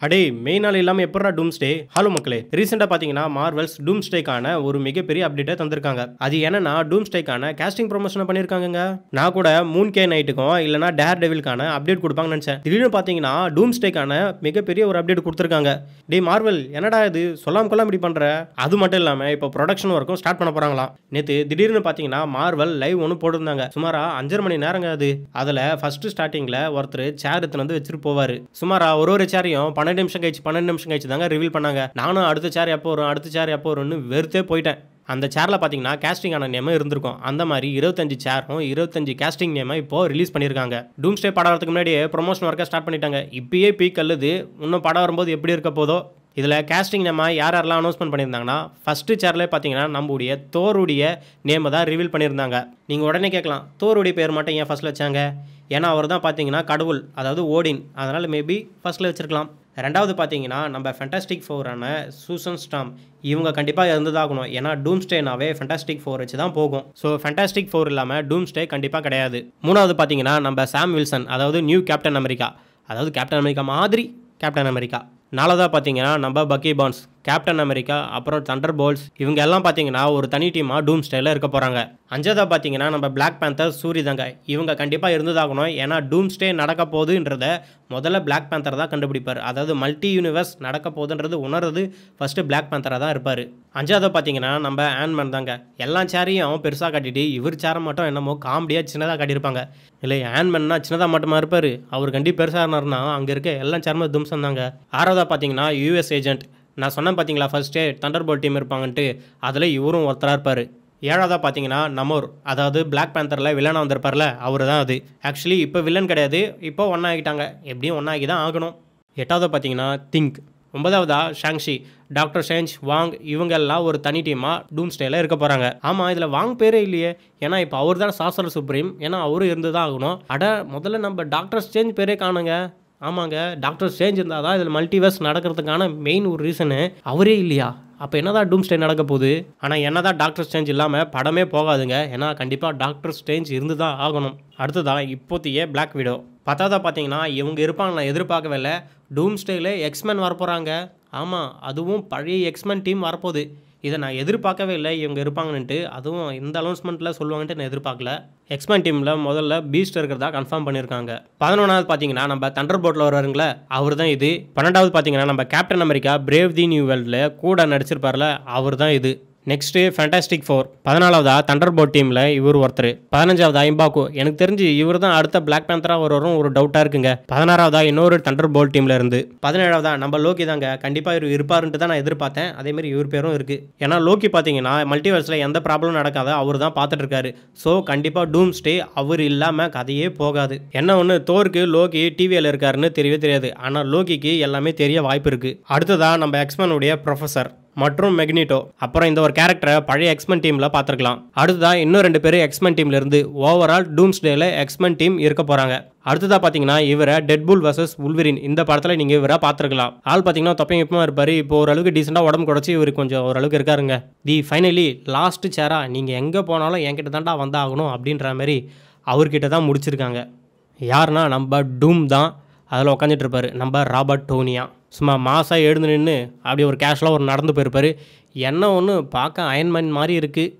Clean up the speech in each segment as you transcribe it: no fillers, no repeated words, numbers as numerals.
அடே மெயின் நாள் இல்லாமல் எப்படா டூம்ஸ்டே? ஹலோ மக்களே, ரீசெண்டாக பார்த்தீங்கன்னா மார்வல்ஸ் டூம்ஸ்டேக்கான ஒரு மிகப்பெரிய அப்டேட்டை தந்திருக்காங்க. அது என்னன்னா டூம்ஸ்டேக்கான கேஸ்டிங் ப்ரொமோஷனை பண்ணியிருக்காங்க. நான் கூட மூன் கே நைட்டுக்கும் இல்லைனா டேர் டெவிலுக்கான அப்டேட் கொடுப்பாங்கன்னு நினச்சேன். திடீர்னு பார்த்தீங்கன்னா டூம்ஸ்டேக்கான மிகப்பெரிய ஒரு அப்டேட் கொடுத்துருக்காங்க. டே மார்வல், என்னடா இது சொல்லாம கொள்ளாம இப்படி பண்ணுற? அது மட்டும் இல்லாமல் இப்போ ப்ரொடக்ஷன் ஒர்க்கும் ஸ்டார்ட் பண்ண போகிறாங்களாம். நேற்று திடீர்னு பார்த்தீங்கன்னா மார்வல் லைவ் ஒன்று போட்டிருந்தாங்க. சுமாரா 5.5 மணி நேரங்க அது. அதில் ஃபர்ஸ்ட் ஸ்டார்டிங்கில் ஒருத்தர் சேர் எடுத்துன்னு வந்து வச்சுட்டு போவார். சுமாரா ஒரு சேரையும் 12 நிமிஷம் கழிச்சு தாங்க ரிவீல் பண்ணாங்க. நானும் அடுத்த சேர் எப்போ வரும்னு வெறுத்தே போயிட்டேன். அந்த சேர்ல பார்த்தீங்கன்னா கேஸ்டிங் ஆன நேம் இருந்திருக்கும். அந்த மாதிரி 25 சேரும் 25 கேஸ்டிங் நேமை இப்போ ரிலீஸ் பண்ணியிருக்காங்க. டூம்ஸ்டே படம் வரதுக்கு முன்னாடியே ப்ரொமோஷன் ஒர்க்கை ஸ்டார்ட் பண்ணிட்டாங்க. இப்பயே பீக் அல்லது இன்னும் படம் வரும்போது எப்படி இருக்க போதோ. இதில் கேஸ்டிங் நேமா யாரெல்லாம் அனௌன்ஸ்மெண்ட் பண்ணியிருந்தாங்கன்னா ஃபர்ஸ்ட் சேர்லேயே பார்த்தீங்கன்னா நம்முடைய தோருடைய நேமை தான் ரிவீல் பண்ணியிருந்தாங்க. நீங்கள் உடனே கேட்கலாம், தோருடைய பேர் மட்டும் ஏன் ஃபர்ஸ்ட்டில் வச்சாங்க? ஏன்னா அவர் தான் பார்த்தீங்கன்னா கடவுள், அதாவது ஓடின். அதனால் மேபி ஃபர்ஸ்ட்டில் வச்சிருக்கலாம். ரெண்டாவது பார்த்தீங்கன்னா நம்ம ஃபேண்டாஸ்டிக் ஃபோரான சூசன் ஸ்டார்ம், இவங்க கண்டிப்பாக இருந்ததாகணும். ஏன்னா டூம்ஸ்டேனாவே ஃபேண்டாஸ்டிக் ஃபோர் வச்சு தான் போகும். ஸோ ஃபேண்டாஸ்டிக் ஃபோர் இல்லாமல் டூம்ஸ்டே கண்டிப்பாக கிடையாது. மூணாவது பார்த்தீங்கன்னா நம்ம சாம் வில்சன், அதாவது நியூ கேப்டன் அமெரிக்கா, அதாவது கேப்டன் அமெரிக்கா மாதிரி கேப்டன் அமெரிக்கா. நாலாவதாக பார்த்தீங்கன்னா நம்ம பக்கி பான்ஸ், கேப்டன் அமெரிக்கா, அப்புறம் தண்டர் போல்ட்ஸ், இவங்க எல்லாம் பார்த்தீங்கன்னா ஒரு தனி டீமாக டூம்ஸ்டேல இருக்க போகிறாங்க. அஞ்சாவதாக பார்த்தீங்கன்னா நம்ம பிளாக் பேந்தர் சூரி தாங்க. இவங்க கண்டிப்பாக இருந்ததாகணும். ஏன்னா டூம்ஸ்டே நடக்க போகுதுன்றத முதல்ல பிளாக் பேந்தர் தான் கண்டுபிடிப்பார். அதாவது மல்டி யூனிவர்ஸ் நடக்க போகுதுன்றது உணர்றது ஃபர்ஸ்ட் பிளாக் பேந்தராக தான் இருப்பார். அஞ்சாவதாக பார்த்தீங்கன்னா நம்ம ஆண்ட்மேன் தாங்க. எல்லா சேரையும் பெருசாக காட்டிட்டு இவர் சேரை மட்டும் என்னமோ காமெடியாக சின்னதாக காட்டியிருப்பாங்க. இல்லை, ஆண்ட்மேன்னா சின்னதாக மட்டுமா இருப்பார், அவர் கண்டிப்பாக பெருசாக இருந்தாருன்னா அங்கே இருக்க எல்லா சேருமே தும்சம் தாங்க. ஆறாவதாக பார்த்தீங்கன்னா யூஎஸ் ஏஜென்ட். நான் சொன்னேன் பார்த்தீங்களா ஃபர்ஸ்ட்டே தண்டர் போல்ட் டீம் இருப்பாங்கன்ட்டு, அதில் இவரும் ஒருத்தராக இருப்பார். ஏழாவதாக பார்த்தீங்கன்னா நமோர், அதாவது பிளாக் பேந்தரில் வில்லனாக வந்திருப்பார்ல, அவர் தான் அது. ஆக்சுவலி இப்போ வில்லன் கிடையாது, இப்போ ஒன்றாகிட்டாங்க. எப்படியும் ஒன்றாகி தான் ஆகணும். எட்டாவது பார்த்தீங்கன்னா திங்க். ஒன்பதாவதா ஷாங்ஷி, டாக்டர் ஸ்ட்ரேஞ்ச், வாங், இவங்கெல்லாம் ஒரு தனி டீமாக டூம்ஸ்டேல இருக்க போகிறாங்க. ஆமாம், இதில் வாங் பேரே இல்லையே. ஏன்னா இப்போ அவர் தான் சாசர் சுப்ரீம், ஏன்னா அவரும் இருந்து தான் ஆகணும். முதல்ல நம்ம டாக்டர் ஸ்ட்ரேஞ்ச் பேரே காணுங்க. ஆமாங்க, டாக்டர் ஸ்ட்ரேஞ்ச் இருந்தால் தான் இதில் மல்டிவர்ஸ் நடக்கிறதுக்கான மெயின் ஒரு ரீசனு. அவரே இல்லையா? அப்போ என்னதான் டூம்ஸ்டே நடக்க போகுது? ஆனால் என்னதான் டாக்டர் ஸ்ட்ரேஞ்ச் இல்லாமல் படமே போகாதுங்க. ஏன்னா கண்டிப்பாக டாக்டர் ஸ்ட்ரேஞ்ச் இருந்து தான் ஆகணும். அடுத்ததான் இப்போதைய பிளாக் விடோ. பத்தாவதாக பார்த்தீங்கன்னா இவங்க இருப்பாங்க, நான் எதிர்பார்க்கவே இல்லை. டூம்ஸ்டேல எக்ஸ்மென் வரப்போகிறாங்க. ஆமாம், அதுவும் பழைய எக்ஸ்மென் டீம் வரப்போகுது. இதை நான் எதிர்பார்க்கவே இல்லை இவங்க இருப்பாங்கன்ட்டு. அதுவும் இந்த அனௌன்ஸ்மெண்ட்டில் சொல்லுவாங்கன்ட்டு நான் எதிர்பார்க்கல. எக்ஸ்மென் டீமில் முதல்ல பீஸ்ட் இருக்கிறதா கன்ஃபார்ம் பண்ணியிருக்காங்க. 11வது பார்த்தீங்கன்னா நம்ம தண்டர் போல்ட்டில் வருவாருங்களே, அவர் தான் இது. 12வது பார்த்தீங்கன்னா நம்ம captain America brave the new வேர்ல்டில் கூட நடிச்சிருப்பார்ல, அவர் தான் இது. Next fantastic four. 14வதா தண்டர் போல்ட் டீமில் இவர் ஒருத்தர். 15வதா இம்பாக்கோ. எனக்கு தெரிஞ்சு இவர் தான் அடுத்த பிளாக் பேந்தராக வரும் ஒரு டவுட்டாக இருக்குங்க. 16வதா இன்னொரு தண்டர் போல்ட் டீமில் இருந்து. 17வதா நம்ம லோக்கி தாங்க. கண்டிப்பாக இவர் இருப்பாருன்ட்டு தான் நான் எதிர்பார்த்தேன். அதேமாதிரி இவர் பேரும் இருக்குது. ஏன்னா லோக்கி பார்த்தீங்கன்னா மல்டிவர்ஸில் எந்த ப்ராப்ளமும் நடக்காத அவர் தான் பார்த்துட்டு இருக்காரு. ஸோ கண்டிப்பாக டூம்ஸ்டே அவர் இல்லாமல் கதையே போகாது. என்ன ஒன்று, தோருக்கு லோக்கி டிவியில் இருக்காருன்னு தெரியவே தெரியாது. ஆனால் லோக்கிக்கு எல்லாமே தெரிய வாய்ப்பு இருக்குது. அடுத்ததா நம்ம எக்ஸ்மேனுடைய ப்ரொஃபஸர் மற்றும் மெக்னிட்டோ. அப்புறம் இந்த ஒரு கேரக்டரை பழைய எக்ஸ்மென் டீமில் பார்த்துருக்கலாம். அடுத்ததான் இன்னும் 2 பேர் எக்ஸ்மென் டீம்ல இருந்து ஓவரால் டூம்ஸ்டேல எக்ஸ்மென் டீம் இருக்க போகிறாங்க. அடுத்ததாக பார்த்தீங்கன்னா இவரை டெட்பூல் வர்சஸ் உல்வரின் இந்த படத்தில் நீங்கள் இவரை பார்த்துருக்கலாம். ஆள் பார்த்தீங்கன்னா தொப்பையும் இப்பமா இருப்பார். இப்போ ஓரளவுக்கு டீசெண்டாக உடம்பு குறைச்சி இவர் கொஞ்சம் ஓரளவுக்கு இருக்காருங்க. ஃபைனலி லாஸ்ட் சேரா நீங்கள் எங்கே போனாலும் என்கிட்ட தாண்டா வந்தாகணும் அப்படின்ற மாதிரி அவர்கிட்ட தான் முடிச்சிருக்காங்க. யாருன்னா நம்ம டூம் தான் அதில் உட்காந்துட்டு இருப்பார். நம்ம ராபர்ட் டோனியா சும்மா மாசாக எழுந்து நின்று அப்படி ஒரு கேஷுவலாக ஒரு நடந்து போயிருப்பார். என்ன ஒன்று பார்க்க அயன்மேன் மாதிரி இருக்குது.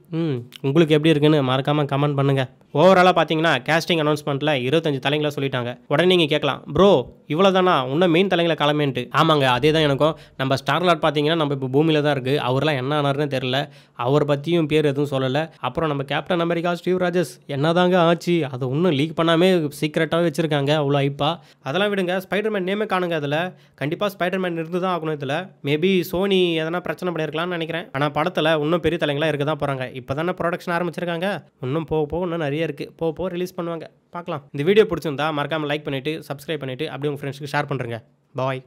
உங்களுக்கு எப்படி இருக்குன்னு மறக்காமல் கமெண்ட் பண்ணுங்கள். ஓவராலாக பார்த்தீங்கன்னா கேஸ்டிங் அனௌன்ஸ்மெண்ட்டில் 25 தலைங்களை சொல்லிட்டாங்க. உடனே நீங்கள் கேட்கலாம், ப்ரோ இவ்வளோ தானா இன்னும் மெயின் தலைங்களை கிளம்பேன்ட்டு. ஆமாங்க, அதே தான் எனக்கும். நம்ம ஸ்டார்லார்ட் பார்த்தீங்கன்னா நம்ம இப்போ பூமியில் தான் இருக்குது. அவரெலாம் என்ன ஆனார்னு தெரில. அவரை பற்றியும் பேர் எதுவும் சொல்லலை. அப்புறம் நம்ம கேப்டன் அமெரிக்கா ஸ்டீவ் ராஜர்ஸ் என்னதாங்க ஆச்சு, அதை இன்னும் லீக் பண்ணாமே சீக்ரெட்டாகவே வச்சுருக்காங்க. அவ்வளோ ஐப்பா. அதெல்லாம் விடுங்க, ஸ்பைடர்மேன் நேமே காணுங்க. அதில் கண்டிப்பாக ஸ்பைடர்மேன் இருந்து தான் ஆகணும். இதில் மேபி சோனி எதனா பிரச்சனை பண்ணியிருக்கலாம்னு நினைக்கிறேன். ஆனால் படத்தில் இன்னும் பெரிய தலைங்களாக இருக்க தான் போகிறாங்க. இப்போ தானே ப்ரொடக்ஷன் ஆரம்பிச்சிருக்காங்க. இன்னும் போக இன்னும் நிறைய இருக்குது. போக ரிலீஸ் பண்ணுவாங்க, பார்க்கலாம். இந்த வீடியோ பிடிச்சிருந்தா மறக்காமல் லைக் பண்ணிவிட்டு சப்ஸ்கிரைப் பண்ணிவிட்டு அப்படியே உங்கள் ஃப்ரெண்ட்ஸுக்கு ஷேர் பண்ணுறேங்க. பாய்.